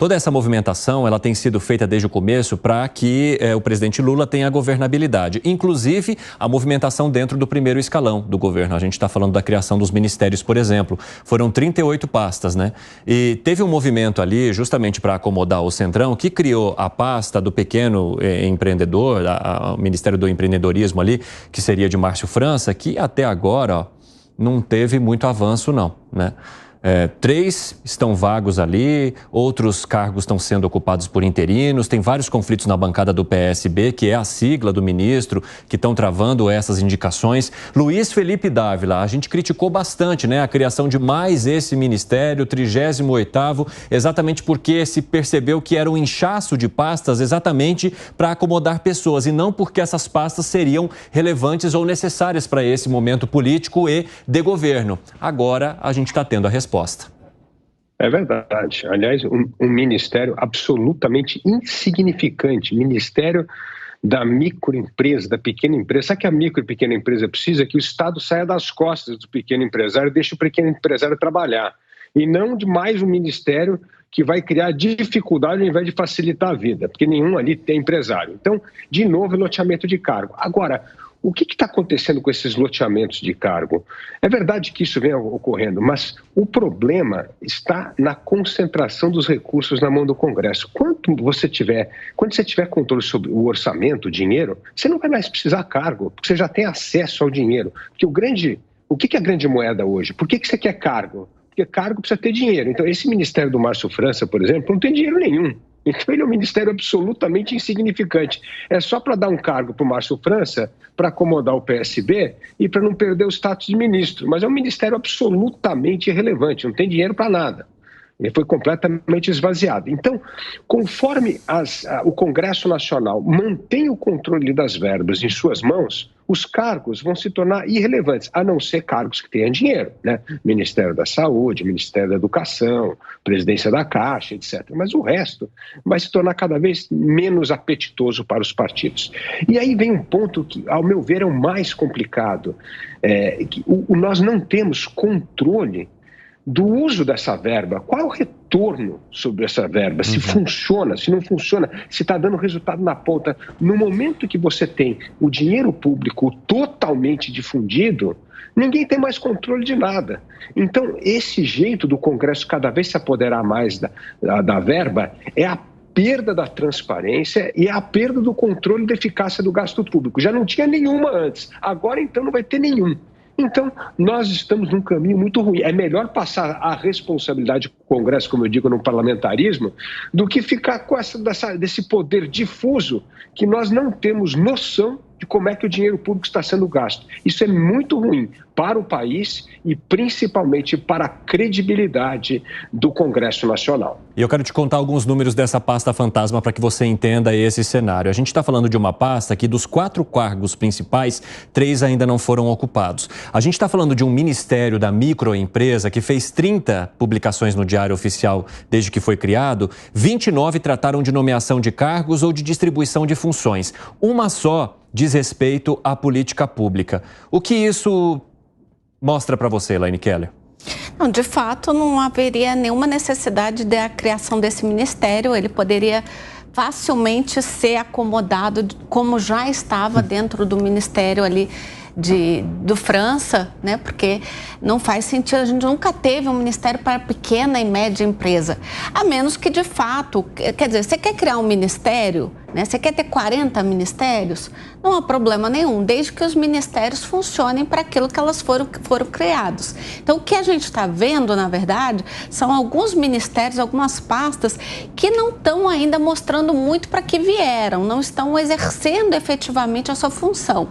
Toda essa movimentação ela tem sido feita desde o começo para que o presidente Lula tenha governabilidade. Inclusive, a movimentação dentro do primeiro escalão do governo. A gente está falando da criação dos ministérios, por exemplo. Foram 38 pastas, né? E teve um movimento ali, justamente para acomodar o Centrão, que criou a pasta do pequeno empreendedor, o Ministério do Empreendedorismo ali, que seria de Márcio França, que até agora não teve muito avanço, não, né? 3 estão vagos ali, outros cargos estão sendo ocupados por interinos, tem vários conflitos na bancada do PSB, que é a sigla do ministro, que estão travando essas indicações. Luiz Felipe Dávila, a gente criticou bastante, né, a criação de mais esse ministério, 38º, exatamente porque se percebeu que era um inchaço de pastas exatamente para acomodar pessoas e não porque essas pastas seriam relevantes ou necessárias para esse momento político e de governo. Agora a gente está tendo a resposta. É verdade. Aliás, um ministério absolutamente insignificante. Ministério da microempresa, da pequena empresa. Sabe que a micro e pequena empresa precisa que o Estado saia das costas do pequeno empresário e deixe o pequeno empresário trabalhar. E não de mais um ministério que vai criar dificuldade ao invés de facilitar a vida, porque nenhum ali tem empresário. Então, de novo, loteamento de cargo. Agora, o que está acontecendo com esses loteamentos de cargo? É verdade que isso vem ocorrendo, mas o problema está na concentração dos recursos na mão do Congresso. Quando você tiver controle sobre o orçamento, o dinheiro, você não vai mais precisar cargo, porque você já tem acesso ao dinheiro. Porque o que é a grande moeda hoje? Por que você quer cargo? Porque cargo precisa ter dinheiro. Então, esse ministério do Márcio França, por exemplo, não tem dinheiro nenhum. Então ele é um ministério absolutamente insignificante. É só para dar um cargo para o Márcio França, para acomodar o PSB e para não perder o status de ministro. Mas é um ministério absolutamente irrelevante, não tem dinheiro para nada. Ele foi completamente esvaziado. Então, conforme o Congresso Nacional mantém o controle das verbas em suas mãos, os cargos vão se tornar irrelevantes, a não ser cargos que tenham dinheiro, né? Ministério da Saúde, Ministério da Educação, Presidência da Caixa, etc. Mas o resto vai se tornar cada vez menos apetitoso para os partidos. E aí vem um ponto que, ao meu ver, é o mais complicado. Nós não temos controle do uso dessa verba. Qual é o retorno sobre essa verba? Se funciona, se não funciona, se está dando resultado na ponta. No momento que você tem o dinheiro público totalmente difundido, ninguém tem mais controle de nada. Então, esse jeito do Congresso cada vez se apoderar mais da verba é a perda da transparência e a perda do controle da eficácia do gasto público. Já não tinha nenhuma antes, agora então não vai ter nenhum. Então, nós estamos num caminho muito ruim. É melhor passar a responsabilidade do Congresso, como eu digo, no parlamentarismo, do que ficar com desse poder difuso que nós não temos noção de como é que o dinheiro público está sendo gasto. Isso é muito ruim para o país e principalmente para a credibilidade do Congresso Nacional. E eu quero te contar alguns números dessa pasta fantasma para que você entenda esse cenário. A gente está falando de uma pasta que dos 4 cargos principais, 3 ainda não foram ocupados. A gente está falando de um ministério da microempresa que fez 30 publicações no Diário Oficial desde que foi criado, 29 trataram de nomeação de cargos ou de distribuição de funções. Uma só diz respeito à política pública. O que isso mostra para você, Elaine Keller? Não, de fato, não haveria nenhuma necessidade da criação desse ministério. Ele poderia facilmente ser acomodado como já estava dentro do ministério ali do França, né? Porque não faz sentido, a gente nunca teve um ministério para pequena e média empresa, a menos que de fato, quer dizer, você quer criar um ministério, né? Você quer ter 40 ministérios, não há problema nenhum, desde que os ministérios funcionem para aquilo que elas foram criados. Então, o que a gente está vendo, na verdade, são alguns ministérios, algumas pastas que não estão ainda mostrando muito para que vieram, não estão exercendo efetivamente a sua função.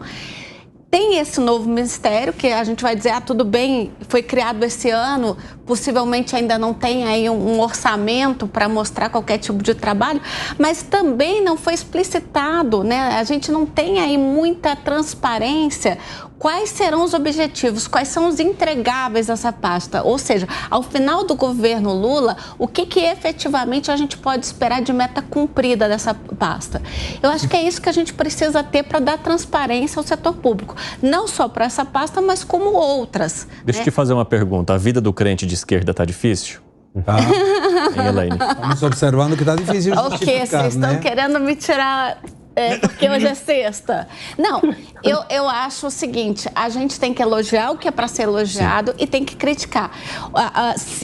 Tem esse novo ministério que a gente vai dizer, tudo bem, foi criado esse ano, possivelmente ainda não tem aí um orçamento para mostrar qualquer tipo de trabalho, mas também não foi explicitado, né? A gente não tem aí muita transparência. Quais serão os objetivos, quais são os entregáveis dessa pasta? Ou seja, ao final do governo Lula, o que efetivamente a gente pode esperar de meta cumprida dessa pasta? Eu acho que é isso que a gente precisa ter para dar transparência ao setor público. Não só para essa pasta, mas como outras. Deixa eu te fazer uma pergunta. A vida do crente de esquerda está difícil? Tá? Hein, Elaine? Estamos observando que está difícil O que? justificar, Vocês estão né? querendo me tirar... porque hoje é sexta. Não, eu acho o seguinte, a gente tem que elogiar o que é para ser elogiado e tem que criticar.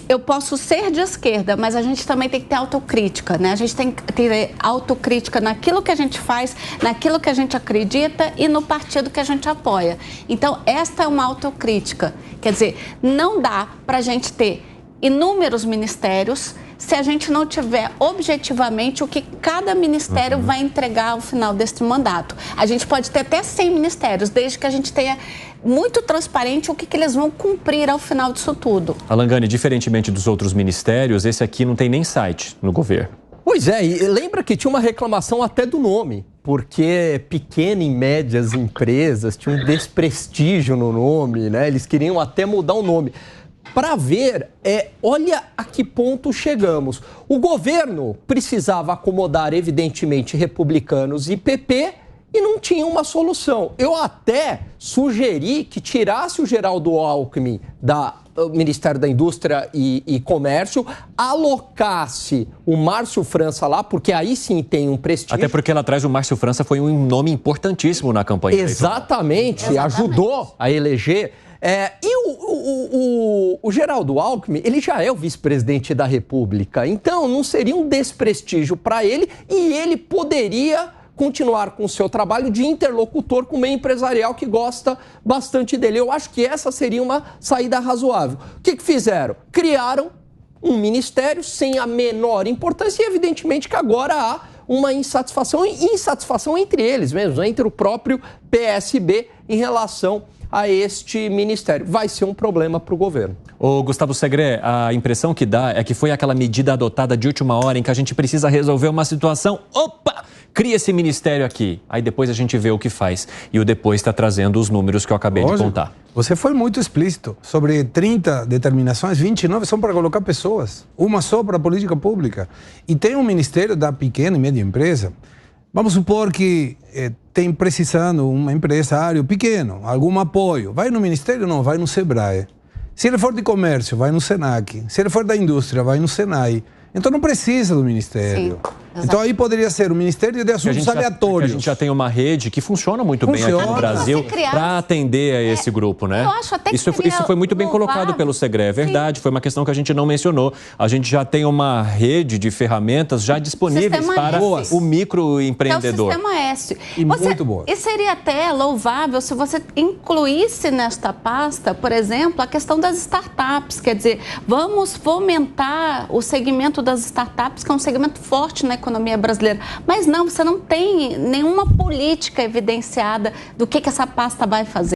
Eu posso ser de esquerda, mas a gente também tem que ter autocrítica, né? A gente tem que ter autocrítica naquilo que a gente faz, naquilo que a gente acredita e no partido que a gente apoia. Então, esta é uma autocrítica. Quer dizer, não dá para a gente ter inúmeros ministérios se a gente não tiver objetivamente o que cada ministério vai entregar ao final deste mandato. A gente pode ter até 100 ministérios, desde que a gente tenha muito transparente o que eles vão cumprir ao final disso tudo. Alangani, diferentemente dos outros ministérios, esse aqui não tem nem site no governo. Pois é, e lembra que tinha uma reclamação até do nome, porque pequenas e médias empresas tinham um desprestígio no nome, né? Eles queriam até mudar o nome. Para ver, olha a que ponto chegamos. O governo precisava acomodar, evidentemente, republicanos e PP e não tinha uma solução. Eu até sugeri que tirasse o Geraldo Alckmin do Ministério da Indústria e Comércio, alocasse o Márcio França lá, porque aí sim tem um prestígio. Até porque lá atrás o Márcio França foi um nome importantíssimo na campanha eleitoral. Exatamente, ajudou a eleger. O Geraldo Alckmin, ele já é o vice-presidente da República, então não seria um desprestígio para ele e ele poderia continuar com o seu trabalho de interlocutor com o meio empresarial que gosta bastante dele. Eu acho que essa seria uma saída razoável. O que fizeram? Criaram um ministério sem a menor importância e evidentemente que agora há uma insatisfação entre eles mesmos, entre o próprio PSB em relação a este ministério. Vai ser um problema para o governo. Ô, Gustavo Segré, a impressão que dá é que foi aquela medida adotada de última hora em que a gente precisa resolver uma situação. Opa! Cria esse ministério aqui. Aí depois a gente vê o que faz. E o depois está trazendo os números que eu acabei de contar. Você foi muito explícito. Sobre 30 determinações, 29 são para colocar pessoas. Uma só para a política pública. E tem um ministério da pequena e média empresa. Vamos supor que tem precisando um empresário pequeno, algum apoio. Vai no Ministério? Não, vai no Sebrae. Se ele for de comércio, vai no Senac. Se ele for da indústria, vai no Senai. Então não precisa do Ministério. Sim, então aí poderia ser o Ministério de Assuntos Aleatórios. A gente já tem uma rede que funciona muito bem aqui no Brasil para atender a esse grupo, né? Eu acho até que isso foi muito bem colocado pelo Segré, é verdade. Sim. Foi uma questão que a gente não mencionou. A gente já tem uma rede de ferramentas já disponíveis para o microempreendedor. É o Sistema S. Muito boa. E seria até louvável se você incluísse nesta pasta, por exemplo, a questão das startups. Quer dizer, vamos fomentar o segmento das startups, que é um segmento forte na economia brasileira. Mas não, você não tem nenhuma política evidenciada do que essa pasta vai fazer.